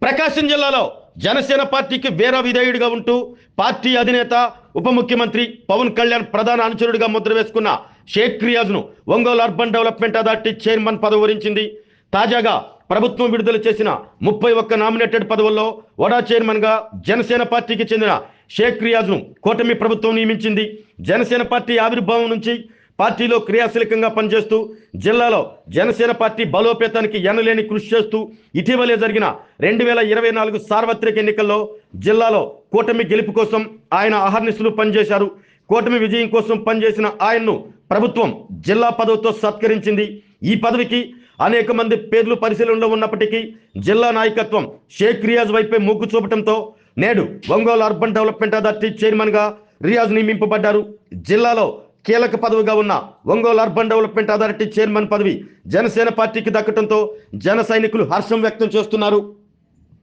ప్రకాశం జిల్లాలో జనసేన పార్టీకి వేర విధేయుడిగా ఉంటూ పార్టీ అధినేత ఉప ముఖ్యమంత్రి పవన్ కళ్యాణ్ ప్రధాన అనుచరుడిగా ముద్ర వేసుకున్న షేక్ రియాజ్ను Ongole urban development authority chairman పదవి వరించింది. తాజాగా ప్రభుత్వం విడుదల చేసిన 31 నామినేటెడ్ పదవుల్లో వడా చైర్మన్గా జనసేన పార్టీకి చెందిన షేక్ రియాజ్ను కూటమి ప్రభుత్వం నియమించింది. జనసేన పార్టీ ఆవిర్భావం నుంచి పార్టీలో క్రియాశీలకంగా పనిచేస్తూ జిల్లాలో జనసేన పార్టీ బలోపేతానికి ఎనలేని కృషి చేస్తూ ఇటీవలే జరిగిన 2024 సార్వత్రిక ఎన్నికల్లో జిల్లాలో కూటమి గెలుపు కోసం ఆయన అహర్నిశలు పనిచేశారు. కూటమి విజయం కోసం పనిచేసిన ఆయన్ను ప్రభుత్వం జిల్లా పదవితో సత్కరించింది. ఈ పదవికి అనేక మంది పేర్లు పరిశీలనలో ఉన్నప్పటికీ జిల్లా నాయకత్వం షేక్ రియాజ్ వైపే మొగ్గు చూపడంతో నేడు ఒంగోలు అర్బన్ డెవలప్మెంట్ అథారిటీ చైర్మన్గా రియాజ్ నియమింపబడ్డారు. జిల్లాలో కీలక పదవిగా ఉన్న Ongole urban development authority chairman పదవి జనసేన పార్టీకి దక్కడంతో జన సైనికులు హర్షం వ్యక్తం చేస్తున్నారు.